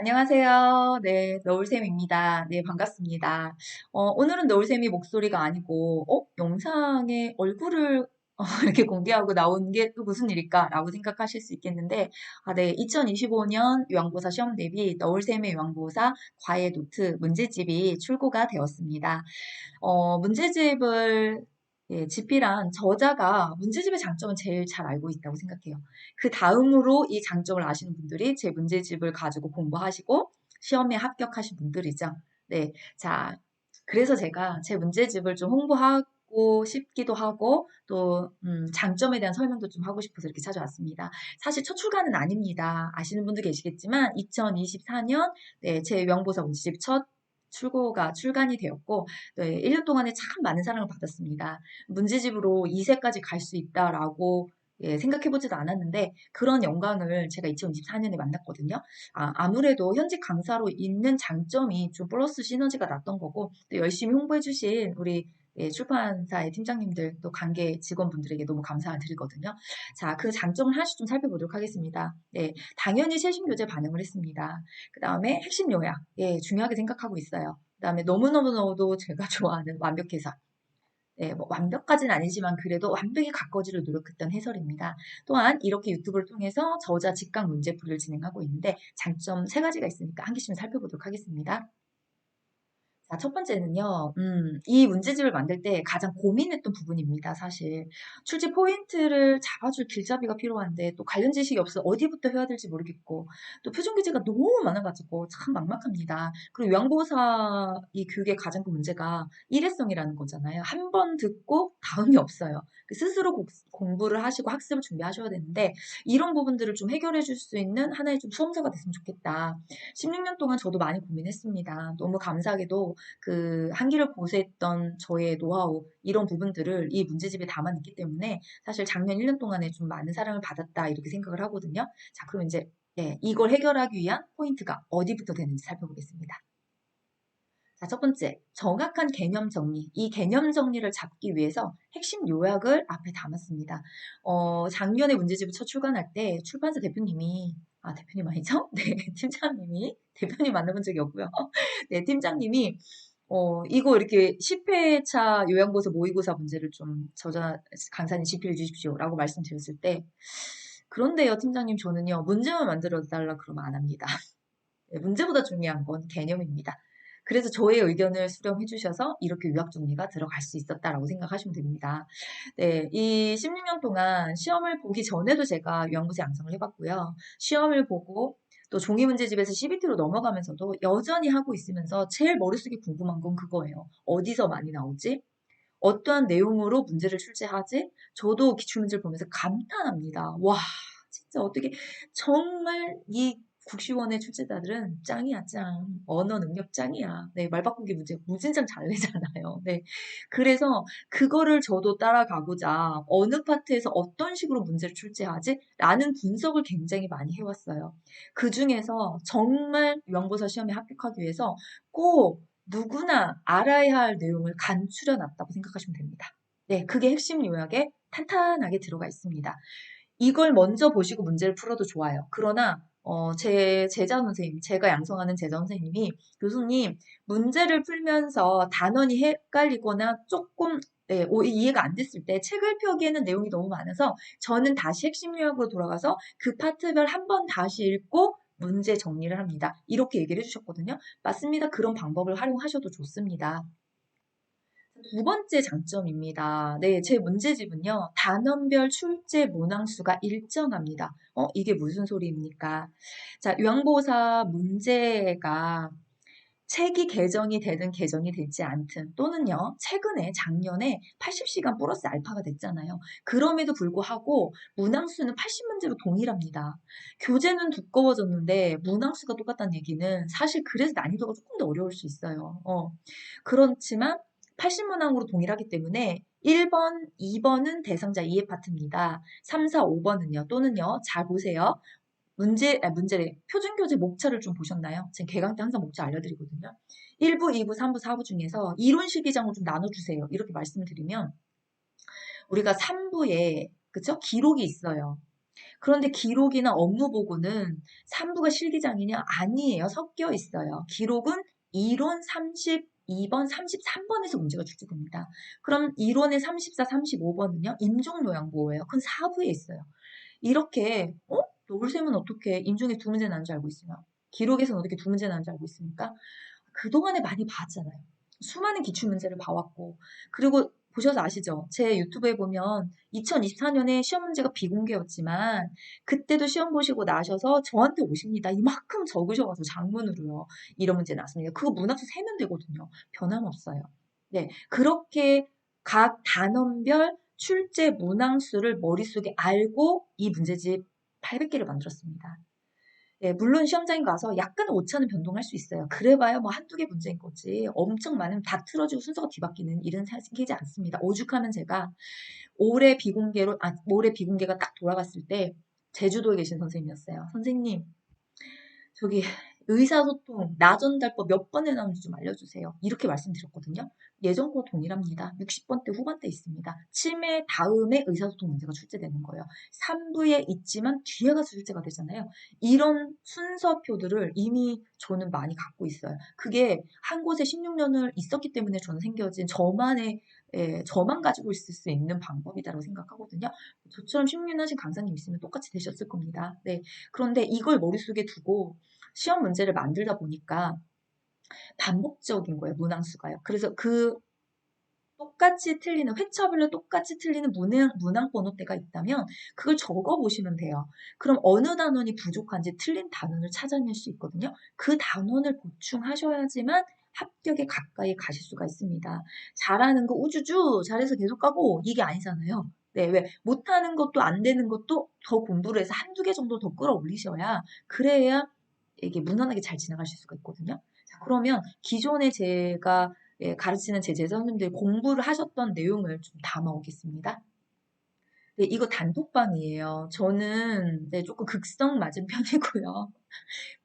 안녕하세요. 네, 너울쌤입니다. 네, 반갑습니다. 오늘은 너울쌤이 목소리가 아니고, 영상에 얼굴을 이렇게 공개하고 나온 게 또 무슨 일일까라고 생각하실 수 있겠는데, 네, 2025년 요양보사 시험 대비 너울쌤의 요양보사 과외 노트 문제집이 출고가 되었습니다. 문제집을 집필한 저자가 문제집의 장점은 제일 잘 알고 있다고 생각해요. 그 다음으로 이 장점을 아시는 분들이 제 문제집을 가지고 공부하시고 시험에 합격하신 분들이죠. 네. 자, 그래서 제가 제 문제집을 좀 홍보하고 싶기도 하고 또 장점에 대한 설명도 좀 하고 싶어서 이렇게 찾아왔습니다. 사실 첫 출간은 아닙니다. 아시는 분도 계시겠지만 2024년 네, 제 명보사 문제집 첫 출간이 되었고 네, 1년 동안에 참 많은 사랑을 받았습니다. 문제집으로 2세까지 갈 수 있다라고 생각해보지도 않았는데 그런 영광을 제가 2024년에 만났거든요. 아무래도 현직 강사로 있는 장점이 좀 플러스 시너지가 났던 거고 또 열심히 홍보해주신 우리 출판사의 팀장님들 또 관계 직원분들에게 너무 감사드리거든요. 자, 그 장점을 하나씩 좀 살펴보도록 하겠습니다. 네, 당연히 최신 교재 반영을 했습니다. 그 다음에 핵심 요약, 중요하게 생각하고 있어요. 그 다음에 너무너무너무도 제가 좋아하는 완벽 해설. 네, 뭐 완벽까지는 아니지만 그래도 완벽에 가까워지려 노력했던 해설입니다. 또한 이렇게 유튜브를 통해서 저자 직강 문제풀이를 진행하고 있는데 장점 세 가지가 있으니까 한 개씩 살펴보도록 하겠습니다. 자, 첫 번째는요, 이 문제집을 만들 때 가장 고민했던 부분입니다, 사실. 출제 포인트를 잡아줄 길잡이가 필요한데, 또 관련 지식이 없어 어디부터 해야 될지 모르겠고, 또 표준 규제가 너무 많아가지고 참 막막합니다. 그리고 요양보호사 이 교육의 가장 큰 문제가 일회성이라는 거잖아요. 한 번 듣고 다음이 없어요. 스스로 공부를 하시고 학습을 준비하셔야 되는데, 이런 부분들을 좀 해결해 줄 수 있는 하나의 좀 수험사가 됐으면 좋겠다. 16년 동안 저도 많이 고민했습니다. 너무 감사하게도 그 한기를 고수했던 저의 노하우 이런 부분들을 이 문제집에 담아냈기 때문에 사실 작년 1년 동안에 좀 많은 사랑을 받았다 이렇게 생각을 하거든요. 자, 그럼 이제 이걸 해결하기 위한 포인트가 어디부터 되는지 살펴보겠습니다. 자, 첫 번째, 정확한 개념 정리. 이 개념 정리를 잡기 위해서 핵심 요약을 앞에 담았습니다. 작년에 문제집을 첫 출간할 때 출판사 대표님이, 대표님 아니죠? 네, 팀장님이, 대표님 만나본 적이 없고요. 네, 팀장님이, 이거 이렇게 10회차 요양보사 모의고사 문제를 좀 강사님 집필해 주십시오라고 말씀드렸을 때, 그런데요, 팀장님, 저는요, 문제만 만들어 달라 그러면 안 합니다. 네, 문제보다 중요한 건 개념입니다. 그래서 저의 의견을 수렴해 주셔서 이렇게 요약 정리가 들어갈 수 있었다라고 생각하시면 됩니다. 네, 이 16년 동안 시험을 보기 전에도 제가 요양보사 양성을 해봤고요. 시험을 보고 또 종이 문제집에서 CBT로 넘어가면서도 여전히 하고 있으면서 제일 머릿속에 궁금한 건 그거예요. 어디서 많이 나오지? 어떠한 내용으로 문제를 출제하지? 저도 기출문제를 보면서 감탄합니다. 와, 진짜 어떻게 정말 이 국시원의 출제자들은 짱이야, 짱. 언어 능력 짱이야. 네, 말 바꾸기 문제 무진장 잘 내잖아요. 네. 그래서 그거를 저도 따라가고자 어느 파트에서 어떤 식으로 문제를 출제하지? 라는 분석을 굉장히 많이 해왔어요. 그 중에서 정말 요양보사 시험에 합격하기 위해서 꼭 누구나 알아야 할 내용을 간추려 놨다고 생각하시면 됩니다. 네, 그게 핵심 요약에 탄탄하게 들어가 있습니다. 이걸 먼저 보시고 문제를 풀어도 좋아요. 그러나 제 제자 선생님, 제가 양성하는 제자 선생님이 교수님 문제를 풀면서 단원이 헷갈리거나 조금 이해가 안 됐을 때 책을 펴기에는 내용이 너무 많아서 저는 다시 핵심 요약으로 돌아가서 그 파트별 한 번 다시 읽고 문제 정리를 합니다. 이렇게 얘기를 해주셨거든요. 맞습니다. 그런 방법을 활용하셔도 좋습니다. 두 번째 장점입니다. 네, 제 문제집은요, 단원별 출제 문항수가 일정합니다. 이게 무슨 소리입니까? 자, 요양보호사 문제가 책이 개정이 되든 개정이 되지 않든 또는요, 최근에 작년에 80시간 플러스 알파가 됐잖아요. 그럼에도 불구하고 문항수는 80문제로 동일합니다. 교재는 두꺼워졌는데 문항수가 똑같다는 얘기는 사실 그래서 난이도가 조금 더 어려울 수 있어요. 그렇지만 80문항으로 동일하기 때문에 1번, 2번은 대상자 이해 파트입니다. 3, 4, 5번은요, 또는요, 잘 보세요. 문제래. 표준교재 목차를 좀 보셨나요? 지금 개강 때 항상 목차 알려드리거든요. 1부, 2부, 3부, 4부 중에서 이론 실기장을 좀 나눠주세요. 이렇게 말씀을 드리면 우리가 3부에 그쵸? 기록이 있어요. 그런데 기록이나 업무 보고는 3부가 실기장이냐? 아니에요. 섞여 있어요. 기록은 이론 32번, 33번에서 문제가 출제됩니다. 그럼 이론의 34, 35번은요? 인종요양보호예요. 그건 4부에 있어요. 이렇게 노을샘은 어떻게 인중에 두 문제 나는 줄 알고 있으며 기록에서는 어떻게 두 문제 나는 줄 알고 있습니까? 그동안에 많이 봤잖아요. 수많은 기출문제를 봐왔고 그리고 보셔서 아시죠? 제 유튜브에 보면 2024년에 시험 문제가 비공개였지만 그때도 시험 보시고 나셔서 저한테 오십니다. 이만큼 적으셔가지고 장문으로요. 이런 문제 나왔습니다. 그거 문학수 세면 되거든요. 변함없어요. 네, 그렇게 각 단원별 출제 문항수를 머릿속에 알고 이 문제집 800개를 만들었습니다. 네, 물론 시험장에 가서 약간 오차는 변동할 수 있어요. 그래봐야 뭐 한두 개 문제인 거지. 엄청 많으면 다 틀어지고 순서가 뒤바뀌는 일은 생기지 않습니다. 오죽하면 제가 올해 비공개가 딱 돌아갔을 때 제주도에 계신 선생님이었어요. 선생님, 저기 의사소통, 나전달법 몇 번에 나오는지 좀 알려주세요. 이렇게 말씀드렸거든요. 예전과 동일합니다. 60번대 후반대 있습니다. 치매 다음에 의사소통 문제가 출제되는 거예요. 3부에 있지만 뒤에 가서 출제가 되잖아요. 이런 순서표들을 이미 저는 많이 갖고 있어요. 그게 한 곳에 16년을 있었기 때문에 저는 생겨진 저만 가지고 있을 수 있는 방법이다라고 생각하거든요. 저처럼 16년 하신 강사님 있으면 똑같이 되셨을 겁니다. 네. 그런데 이걸 머릿속에 두고 시험 문제를 만들다 보니까 반복적인 거예요, 문항수가요. 그래서 그 똑같이 틀리는, 회차별로 똑같이 틀리는 문항 번호대가 있다면 그걸 적어 보시면 돼요. 그럼 어느 단원이 부족한지 틀린 단원을 찾아낼 수 있거든요. 그 단원을 보충하셔야지만 합격에 가까이 가실 수가 있습니다. 잘하는 거 우주주 잘해서 계속 가고 이게 아니잖아요. 네, 왜 못하는 것도 안 되는 것도 더 공부를 해서 한두 개 정도 더 끌어올리셔야 그래야 이게 무난하게 잘 지나가실 수가 있거든요. 자, 그러면 기존에 제가 가르치는 제 제자님들 공부를 하셨던 내용을 좀 담아오겠습니다. 네, 이거 단톡방이에요. 저는 조금 극성 맞은 편이고요.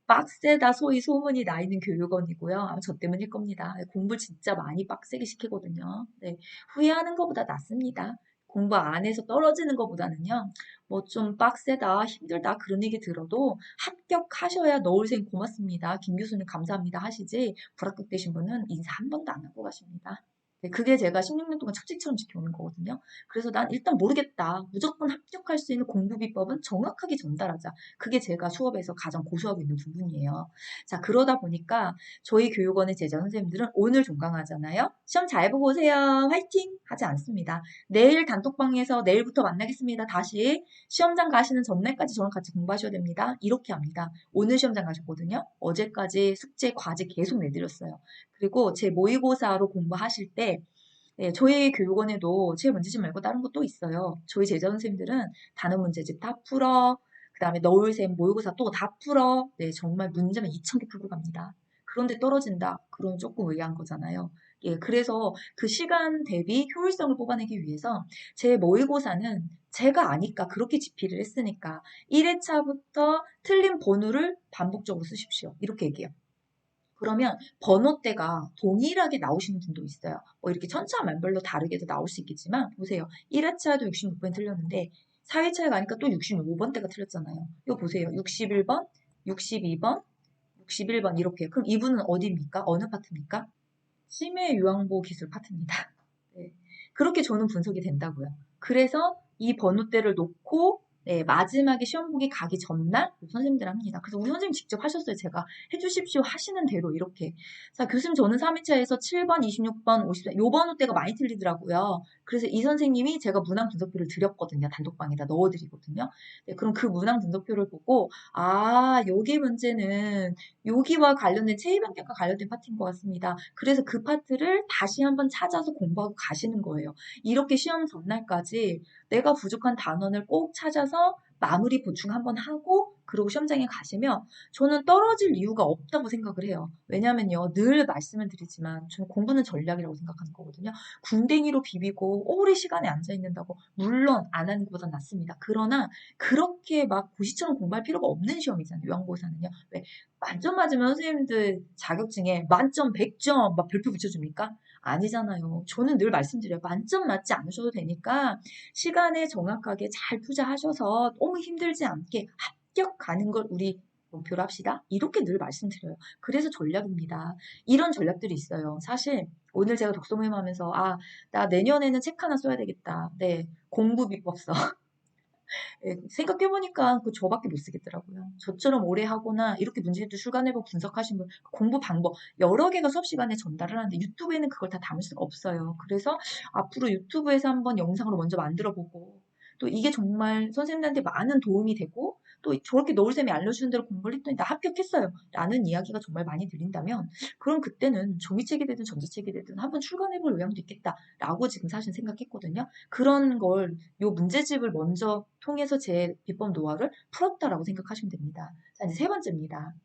빡세다 소위 소문이 나 있는 교육원이고요. 아마 저 때문일 겁니다. 공부 진짜 많이 빡세게 시키거든요. 네, 후회하는 것보다 낫습니다. 공부 안 해서 떨어지는 것보다는요. 뭐 좀 빡세다, 힘들다 그런 얘기 들어도 합격하셔야 너울생 고맙습니다. 김 교수님 감사합니다 하시지 불합격되신 분은 인사 한 번도 안 하고 가십니다. 네, 그게 제가 16년 동안 착지처럼 지켜오는 거거든요. 그래서 난 일단 모르겠다. 무조건 합격할 수 있는 공부 비법은 정확하게 전달하자. 그게 제가 수업에서 가장 고수하고 있는 부분이에요. 자, 그러다 보니까 저희 교육원의 제자 선생님들은 오늘 종강하잖아요. 시험 잘 보고 오세요. 화이팅! 하지 않습니다. 내일 단톡방에서 내일부터 만나겠습니다. 다시 시험장 가시는 전날까지 저랑 같이 공부하셔야 됩니다. 이렇게 합니다. 오늘 시험장 가셨거든요. 어제까지 숙제, 과제 계속 내드렸어요. 그리고 제 모의고사로 공부하실 때 저희 교육원에도 제 문제집 말고 다른 것도 있어요. 저희 제자 선생님들은 단어 문제집 다 풀어. 그 다음에 너울샘 모의고사 또 다 풀어. 네, 정말 문제만 2,000개 풀고 갑니다. 그런데 떨어진다. 그럼 조금 의아한 거잖아요. 예, 그래서 그 시간 대비 효율성을 뽑아내기 위해서 제 모의고사는 제가 아니까 그렇게 집필을 했으니까 1회차부터 틀린 번호를 반복적으로 쓰십시오. 이렇게 얘기해요. 그러면 번호대가 동일하게 나오시는 분도 있어요. 뭐 이렇게 천차만별로 다르게도 나올 수 있겠지만 보세요. 1회차도 66번 틀렸는데 4회차에 가니까 또 65번대가 틀렸잖아요. 이거 보세요. 61번, 62번, 61번 이렇게. 그럼 이분은 어디입니까? 어느 파트입니까? 치매 요양보 기술 파트입니다. 네. 그렇게 저는 분석이 된다고요. 그래서 이 번호대를 놓고 마지막에 시험 보기 가기 전날 선생님들 합니다. 그래서 우리 선생님 직접 하셨어요. 제가 해주십시오 하시는 대로 이렇게. 자, 교수님 저는 3회차에서 7번, 26번, 54, 요 번호대가 많이 틀리더라고요. 그래서 이 선생님이 제가 문항 분석표를 드렸거든요. 단톡방에다 넣어드리거든요. 네, 그럼 그 문항 분석표를 보고 여기 문제는 여기와 관련된 체위변경과 관련된 파트인 것 같습니다. 그래서 그 파트를 다시 한번 찾아서 공부하고 가시는 거예요. 이렇게 시험 전날까지 내가 부족한 단원을 꼭 찾아서 마무리 보충 한번 하고 그리고 시험장에 가시면 저는 떨어질 이유가 없다고 생각을 해요. 왜냐면요, 늘 말씀을 드리지만 저는 공부는 전략이라고 생각하는 거거든요. 궁뎅이로 비비고 오래 시간에 앉아 있는다고 물론 안 하는 것보다 낫습니다. 그러나 그렇게 막 고시처럼 공부할 필요가 없는 시험이잖아요. 요양보호사는요. 왜 만점 맞으면 선생님들 자격증에 만점, 100점 막 별표 붙여줍니까? 아니잖아요. 저는 늘 말씀드려요. 만점 맞지 않으셔도 되니까 시간에 정확하게 잘 투자하셔서 너무 힘들지 않게 합격하는 걸 우리 목표로 합시다. 이렇게 늘 말씀드려요. 그래서 전략입니다. 이런 전략들이 있어요. 사실 오늘 제가 독서 모임 하면서 나 내년에는 책 하나 써야 되겠다. 네, 공부 비법서. 예, 생각해보니까 그 저밖에 못 쓰겠더라고요. 저처럼 오래 하거나 이렇게 문제도 출간해보고 분석하신 분, 공부 방법 여러 개가 수업 시간에 전달을 하는데 유튜브에는 그걸 다 담을 수가 없어요. 그래서 앞으로 유튜브에서 한번 영상으로 먼저 만들어보고 또 이게 정말 선생님들한테 많은 도움이 되고 또 저렇게 노을쌤이 알려주는 대로 공부를 했더니 나 합격했어요. 라는 이야기가 정말 많이 들린다면 그럼 그때는 종이책이 되든 전자책이 되든 한번 출간해볼 의향도 있겠다. 라고 지금 사실 생각했거든요. 그런 걸 요 문제집을 먼저 통해서 제 비법 노하우를 풀었다라고 생각하시면 됩니다. 자, 이제 세 번째입니다.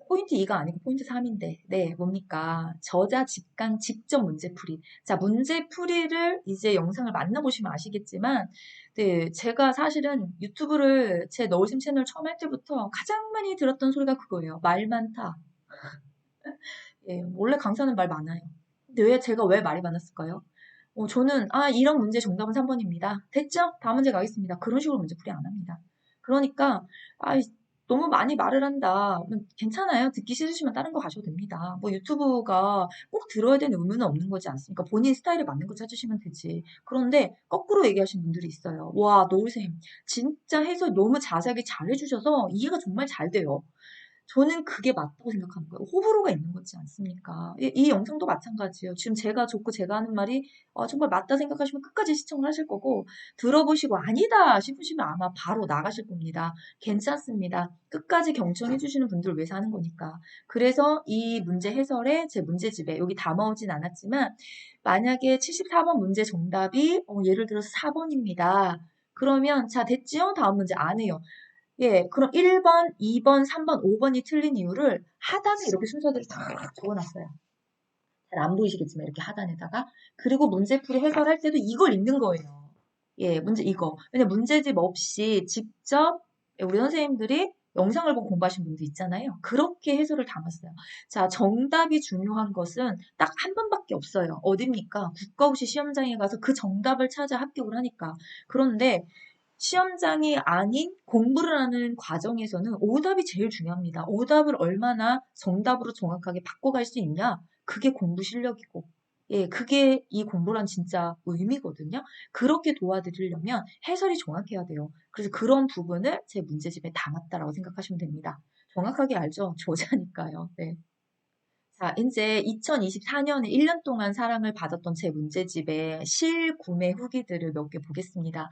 포인트 2가 아니고 포인트 3인데, 네, 뭡니까? 저자 직강 직접 문제풀이. 자, 문제풀이를 이제 영상을 만나보시면 아시겠지만, 네, 제가 사실은 유튜브를 제 너울심 채널 처음 할 때부터 가장 많이 들었던 소리가 그거예요. 말 많다. 예, 원래 강사는 말 많아요. 근데 제가 왜 말이 많았을까요? 저는, 이런 문제 정답은 3번입니다. 됐죠? 다음 문제 가겠습니다. 그런 식으로 문제풀이 안 합니다. 그러니까, 너무 많이 말을 한다. 괜찮아요. 듣기 싫으시면 다른 거 가셔도 됩니다. 뭐 유튜브가 꼭 들어야 되는 의무는 없는 거지 않습니까? 본인 스타일에 맞는 거 찾으시면 되지. 그런데 거꾸로 얘기하시는 분들이 있어요. 와, 노을쌤, 진짜 해설 너무 자세하게 잘 해주셔서 이해가 정말 잘 돼요. 저는 그게 맞다고 생각하는 거예요. 호불호가 있는 거지 않습니까? 이 영상도 마찬가지예요. 지금 제가 좋고 제가 하는 말이 정말 맞다 생각하시면 끝까지 시청을 하실 거고 들어보시고 아니다 싶으시면 아마 바로 나가실 겁니다. 괜찮습니다. 끝까지 경청해 주시는 분들을 위해서 하는 거니까. 그래서 이 문제 해설에 제 문제집에 여기 담아오진 않았지만 만약에 74번 문제 정답이 예를 들어서 4번입니다. 그러면 자 됐지요? 다음 문제 안 해요. 예, 그럼 1번, 2번, 3번, 5번이 틀린 이유를 하단에 이렇게 순서대로 다 적어놨어요. 잘 안 보이시겠지만 이렇게 하단에다가. 그리고 문제풀이 해설할 때도 이걸 읽는 거예요. 예, 문제 이거. 왜냐 문제집 없이 직접 우리 선생님들이 영상을 보고 공부하신 분도 있잖아요. 그렇게 해설을 담았어요. 자, 정답이 중요한 것은 딱 한 번밖에 없어요. 어딥니까? 국가고시 시험장에 가서 그 정답을 찾아 합격을 하니까. 그런데 시험장이 아닌 공부를 하는 과정에서는 오답이 제일 중요합니다. 오답을 얼마나 정답으로 정확하게 바꿔갈 수 있냐? 그게 공부 실력이고, 예, 그게 이 공부란 진짜 의미거든요. 그렇게 도와드리려면 해설이 정확해야 돼요. 그래서 그런 부분을 제 문제집에 담았다라고 생각하시면 됩니다. 정확하게 알죠? 저자니까요. 네. 자, 이제 2024년에 1년 동안 사랑을 받았던 제 문제집의 실구매 후기들을 몇 개 보겠습니다.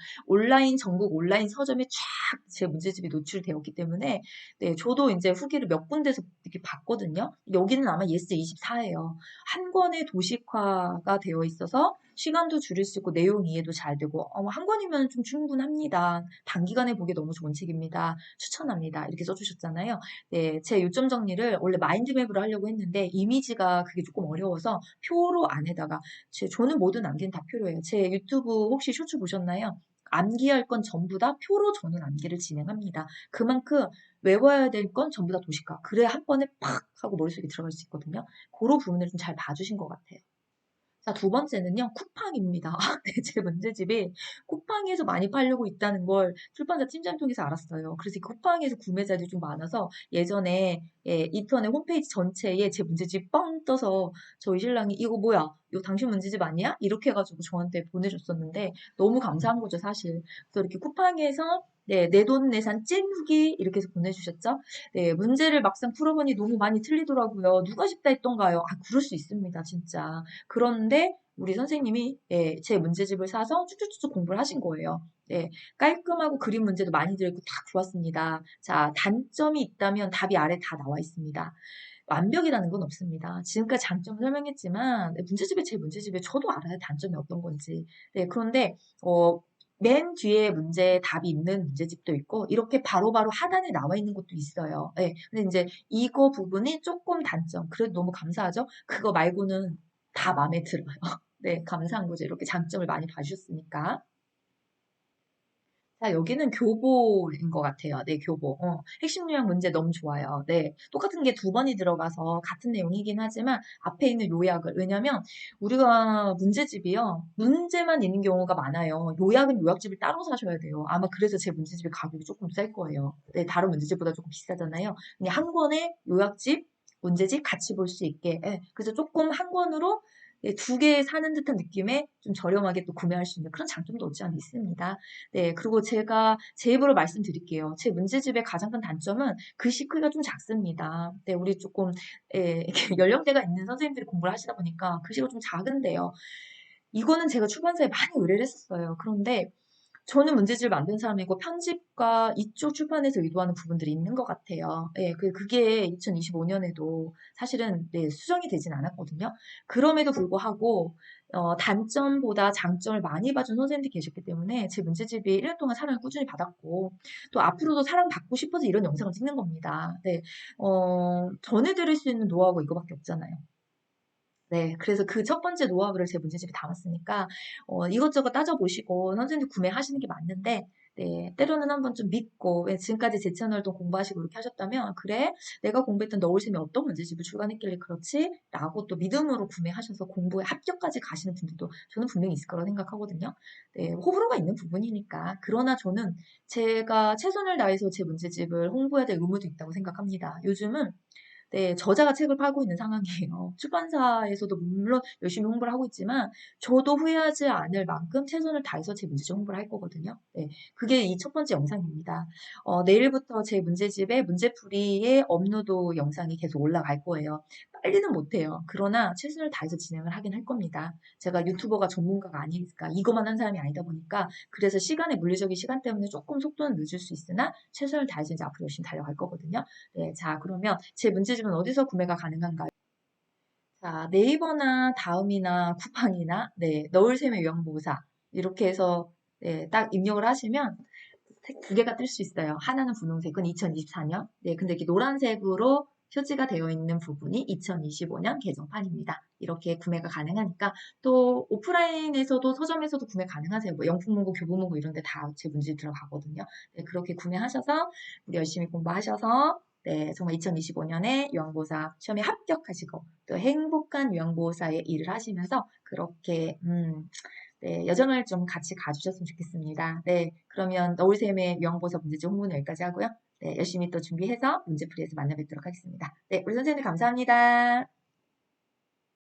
전국 온라인 서점에 쫙 제 문제집이 노출되었기 때문에, 네, 저도 이제 후기를 몇 군데서 이렇게 봤거든요. 여기는 아마 예스24예요. 한 권의 도식화가 되어 있어서 시간도 줄일 수 있고 내용 이해도 잘 되고, 한 권이면 좀 충분합니다. 단기간에 보기 너무 좋은 책입니다. 추천합니다. 이렇게 써주셨잖아요. 네, 제 요점 정리를 원래 마인드맵으로 하려고 했는데 이미지가 그게 조금 어려워서 표로 안에다가 저는 모든 암기는 다 표로예요. 제 유튜브 혹시 쇼츠 보셨나요? 암기할 건 전부 다 표로 저는 암기를 진행합니다. 그만큼 외워야 될 건 전부 다 도식화. 그래야 한 번에 팍 하고 머릿속에 들어갈 수 있거든요. 그런 부분을 좀 잘 봐주신 것 같아요. 자, 두 번째는요, 쿠팡입니다. 네, 제 문제집이 쿠팡에서 많이 팔려고 있다는 걸 출판사 팀장 통해서 알았어요. 그래서 이 쿠팡에서 구매자들이 좀 많아서 예전에 인터넷 홈페이지 전체에 제 문제집 뻥 떠서 저희 신랑이 이거 뭐야? 이거 당신 문제집 아니야? 이렇게 해가지고 저한테 보내줬었는데 너무 감사한 거죠, 사실. 그래서 이렇게 쿠팡에서 네, 내돈내산 찐 후기 이렇게 해서 보내주셨죠? 네, 문제를 막상 풀어보니 너무 많이 틀리더라고요. 누가 쉽다 했던가요? 그럴 수 있습니다, 진짜. 그런데 우리 선생님이 제 문제집을 사서 쭉쭉쭉 공부를 하신 거예요. 네, 깔끔하고 그림 문제도 많이 들어있고 딱 좋았습니다. 자, 단점이 있다면 답이 아래 다 나와 있습니다. 완벽이라는 건 없습니다. 지금까지 장점 설명했지만 문제집에 제 문제집에 저도 알아요. 단점이 어떤 건지. 네, 그런데 맨 뒤에 문제 답이 있는 문제집도 있고 이렇게 바로바로 하단에 나와 있는 것도 있어요. 네, 근데 이제 이거 부분이 조금 단점. 그래도 너무 감사하죠. 그거 말고는 다 마음에 들어요. 네, 감사한 거죠. 이렇게 장점을 많이 봐주셨으니까. 자, 여기는 교보인 것 같아요. 네, 교보. 핵심 요약 문제 너무 좋아요. 네, 똑같은 게 두 번이 들어가서 같은 내용이긴 하지만 앞에 있는 요약을, 왜냐면 우리가 문제집이요. 문제만 있는 경우가 많아요. 요약은 요약집을 따로 사셔야 돼요. 아마 그래서 제 문제집의 가격이 조금 쌀 거예요. 네, 다른 문제집보다 조금 비싸잖아요. 그냥 한 권에 요약집, 문제집 같이 볼 수 있게. 예, 그래서 조금 한 권으로 네, 두 개 사는 듯한 느낌에 좀 저렴하게 또 구매할 수 있는 그런 장점도 없지 않아 있습니다. 네, 그리고 제가 제 입으로 말씀드릴게요. 제 문제집의 가장 큰 단점은 글씨 크기가 좀 작습니다. 네, 우리 조금 이렇게 연령대가 있는 선생님들이 공부를 하시다 보니까 글씨가 좀 작은데요. 이거는 제가 출판사에 많이 의뢰를 했었어요. 그런데 저는 문제집을 만든 사람이고 편집과 이쪽 출판에서 의도하는 부분들이 있는 것 같아요. 예, 그게 2025년에도 사실은 네, 수정이 되진 않았거든요. 그럼에도 불구하고 단점보다 장점을 많이 봐준 선생님들이 계셨기 때문에 제 문제집이 1년 동안 사랑을 꾸준히 받았고 또 앞으로도 사랑받고 싶어서 이런 영상을 찍는 겁니다. 네, 전해드릴 수 있는 노하우가 이거밖에 없잖아요. 네, 그래서 그 첫 번째 노하우를 제 문제집에 담았으니까 이것저것 따져보시고 선생님 구매하시는 게 맞는데 네, 때로는 한번 좀 믿고 왜 지금까지 제 채널도 공부하시고 이렇게 하셨다면 그래, 내가 공부했던 너울쌤이 어떤 문제집을 출간했길래 그렇지? 라고 또 믿음으로 구매하셔서 공부에 합격까지 가시는 분들도 저는 분명히 있을 거라고 생각하거든요. 네, 호불호가 있는 부분이니까. 그러나 저는 제가 최선을 다해서 제 문제집을 홍보해야 될 의무도 있다고 생각합니다. 요즘은 네, 저자가 책을 팔고 있는 상황이에요. 출판사에서도 물론 열심히 홍보를 하고 있지만 저도 후회하지 않을 만큼 최선을 다해서 제 문제집 홍보를 할 거거든요. 네, 그게 이 첫 번째 영상입니다. 내일부터 제 문제집에 문제풀이의 업로드 영상이 계속 올라갈 거예요. 빨리는 못해요. 그러나 최선을 다해서 진행을 하긴 할 겁니다. 제가 유튜버가 전문가가 아니니까 이것만 한 사람이 아니다 보니까 그래서 시간의 물리적인 시간 때문에 조금 속도는 늦을 수 있으나 최선을 다해서 이제 앞으로 열심히 달려갈 거거든요. 네, 자, 그러면 제 문제집은 어디서 구매가 가능한가요? 자, 네이버나 다음이나 쿠팡이나 네, 너울샘의 요양보호사 이렇게 해서 네, 딱 입력을 하시면 색 두 개가 뜰 수 있어요. 하나는 분홍색은 2024년. 네, 근데 이렇게 노란색으로 표지가 되어 있는 부분이 2025년 개정판입니다. 이렇게 구매가 가능하니까 또 오프라인에서도 서점에서도 구매 가능하세요. 뭐 영풍문고, 교보문고 이런 데 다 제 문제 들어가거든요. 네, 그렇게 구매하셔서 우리 열심히 공부하셔서 네, 정말 2025년에 요양보호사 시험에 합격하시고 또 행복한 요양보호사의 일을 하시면서 그렇게 네, 여정을 좀 같이 가주셨으면 좋겠습니다. 네, 그러면 너울샘의 요양보호사 문제집 홍보는 여기까지 하고요. 네, 열심히 또 준비해서 문제풀이에서 만나 뵙도록 하겠습니다. 네, 우리 선생님 감사합니다.